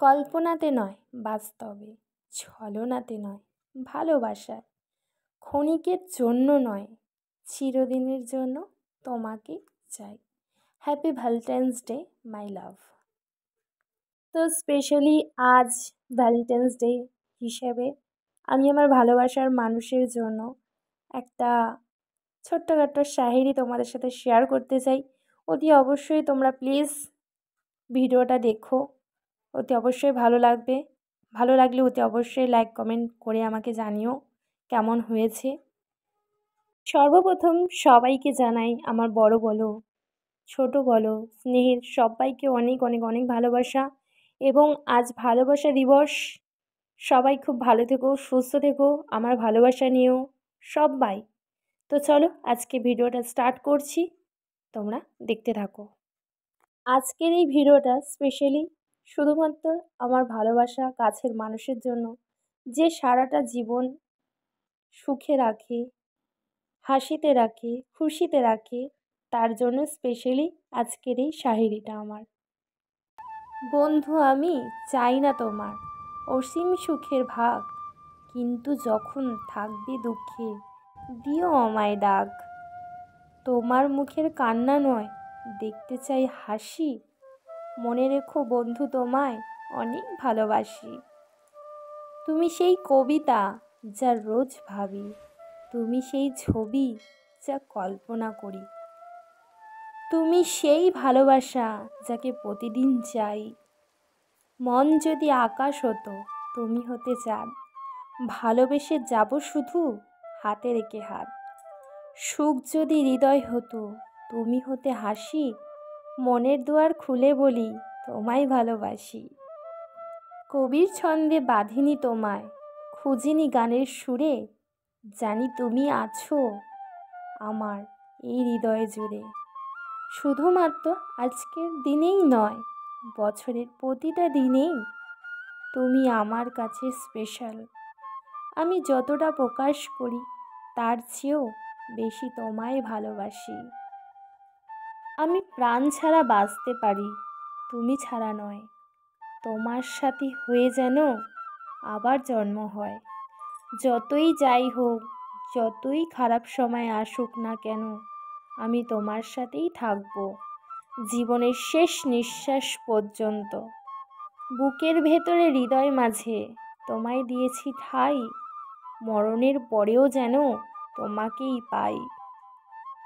কল্পনাতে নয় বাস্তবে, ছলনাতে নয় ভালোবাসায়, ক্ষণিকের জন্য নয় চিরদিনের জন্য তোমাকে চাই। হ্যাপি ভ্যালেন্টাইন্স ডে মাই লাভ। তো স্পেশালি আজ ভ্যালেন্টাইন্স ডে হিসেবে আমি আমার ভালোবাসার মানুষের জন্য একটা ছোট্টখাট্ট শায়েরি তোমাদের সাথে শেয়ার করতে চাই। অতি অবশ্যই তোমরা প্লিজ ভিডিওটা দেখো, অতি অবশ্যই ভালো লাগবে। ভালো লাগলে অতি অবশ্যই লাইক কমেন্ট করে আমাকে জানিও কেমন হয়েছে। সর্বপ্রথম সবাইকে জানাই আমার বড় বলো ছোট বলো স্নেহের সবাইকে অনেক অনেক অনেক ভালোবাসা। এবং আজ ভালোবাসা দিবস। সবাই খুব ভালো থেকো, সুস্থ থেকো, আমার ভালোবাসা নিও সবাই। তো চলো আজকে ভিডিওটা স্টার্ট করছি, তোমরা দেখতে থাকো। আজকের এই ভিডিওটা স্পেশালি শুধুমাত্র আমার ভালোবাসা কাছের মানুষের জন্য, যে সারাটা জীবন সুখে রাখে, হাসিতে রাখে, খুশিতে রাখে, তার জন্য স্পেশালি আজকের এই শায়েরিটা আমার। বন্ধু আমি চাই না তোমার অসীম সুখের ভাগ, কিন্তু যখন থাকবে দুঃখে দিও আমায় ডাক। তোমার মুখের কান্না নয় দেখতে চাই হাসি, মনে রেখো বন্ধু তোমায় অনেক ভালোবাসি। তুমি সেই কবিতা যা রোজ ভাবি, তুমি সেই ছবি যা কল্পনা করি, তুমি সেই ভালোবাসা যাকে প্রতিদিন চাই। মন যদি আকাশ হতো তুমি হতে চাঁদ, ভালোবেসে যাব শুধু হাতে রেখে হাত। সুখ যদি হৃদয় হতো তুমি হতে হাসি, মনের দুয়ার খুলে বলি তোমায় ভালোবাসি। কবির ছন্দে বাঁধিনি তোমায়, খুঁজিনি গানের সুরে, জানি তুমি আছো আমার এই হৃদয়ে জুড়ে। শুধুমাত্র আজকের দিনেই নয়, বছরের প্রতিটা দিনেই তুমি আমার কাছে স্পেশাল। আমি যতটা প্রকাশ করি তার চেয়েও বেশি তোমায় ভালোবাসি। আমি প্রাণ ছাড়া বাঁচতে পারি, তুমি ছাড়া নয়, তোমার সাথে হয়ে যেন আবার জন্ম হয়। যতই যাই হোক, যতই খারাপ সময় আসুক না কেন, আমি তোমার সাথেই থাকব জীবনের শেষ নিঃশ্বাস পর্যন্ত। বুকের ভেতরে হৃদয় মাঝে তোমায় দিয়েছি ঠাই, মরণের পরেও যেন তোমাকেই পাই।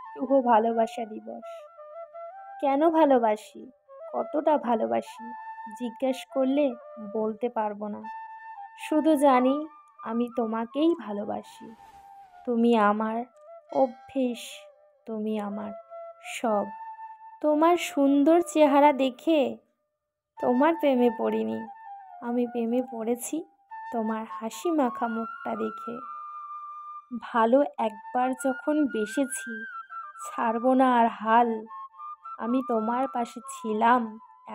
শুভ ভালোবাসা দিবস। কেন ভালোবাসি, কতটা ভালোবাসি জিজ্ঞেস করলে বলতে পারবো না, শুধু জানি আমি তোমাকেই ভালোবাসি। তুমি আমার অভ্যেস, তুমি আমার সব। তোমার সুন্দর চেহারা দেখে তোমার প্রেমে পড়িনি, আমি প্রেমে পড়েছি তোমার হাসি মাখা মুখটা দেখে। ভালো একবার যখন বেসেছি ছাড়বো না আর হাল, আমি তোমার পাশে ছিলাম,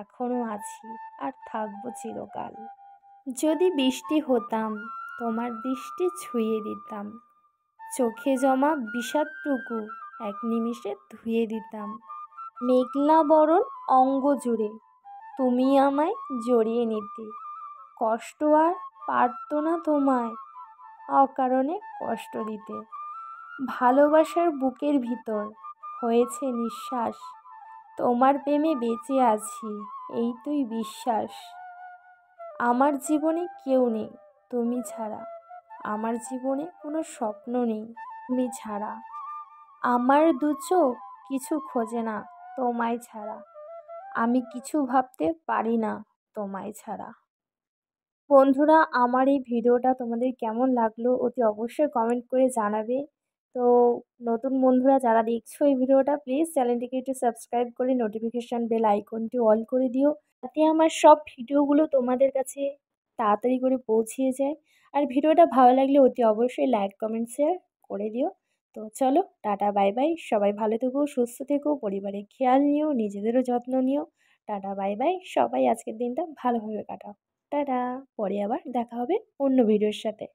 এখনও আছি, আর থাকবো চিরকাল। যদি বৃষ্টি হতাম তোমার দৃষ্টি ছুঁয়ে দিতাম, চোখে জমা বিষাদটুকু এক নিমিষে ধুয়ে দিতাম। মেঘলা বরণ অঙ্গ জুড়ে তুমি আমায় জড়িয়ে নিতে, কষ্ট আর পারতো না তোমায় অকারণে কষ্ট দিতে। ভালোবাসার বুকের ভিতর হয়েছে নিঃশ্বাস, তোমার প্রেমে বেঁচে আছি এই তুই বিশ্বাস। আমার জীবনে কেউ নেই তুমি ছাড়া, আমার জীবনে কোনো স্বপ্ন নেই তুমি ছাড়া। আমার দু চোখ কিছু খোঁজে না তোমায় ছাড়া, আমি কিছু ভাবতে পারি না তোমায় ছাড়া। বন্ধুরা আমার এই ভিডিওটা তোমাদের কেমন লাগলো অতি অবশ্যই কমেন্ট করে জানাবে। তো নতুন বন্ধুরা যারা দেখছো এই ভিডিওটা প্লিজ চ্যানেলটিকে একটু সাবস্ক্রাইব করে নোটিফিকেশান বেল আইকনটি অল করে দিও, যাতে আমার সব ভিডিওগুলো তোমাদের কাছে তাড়াতাড়ি করে পৌঁছিয়ে যায়। আর ভিডিওটা ভালো লাগলে অতি অবশ্যই লাইক কমেন্ট শেয়ার করে দিও। তো চলো টাটা বাই বাই, সবাই ভালো থেকো, সুস্থ থেকো, পরিবারের খেয়াল নিও, নিজেদেরও যত্ন নিও। টাটা বাই বাই, সবাই আজকের দিনটা ভালোভাবে কাটাও। টাটা, পরে আবার দেখা হবে অন্য ভিডিওর সাথে।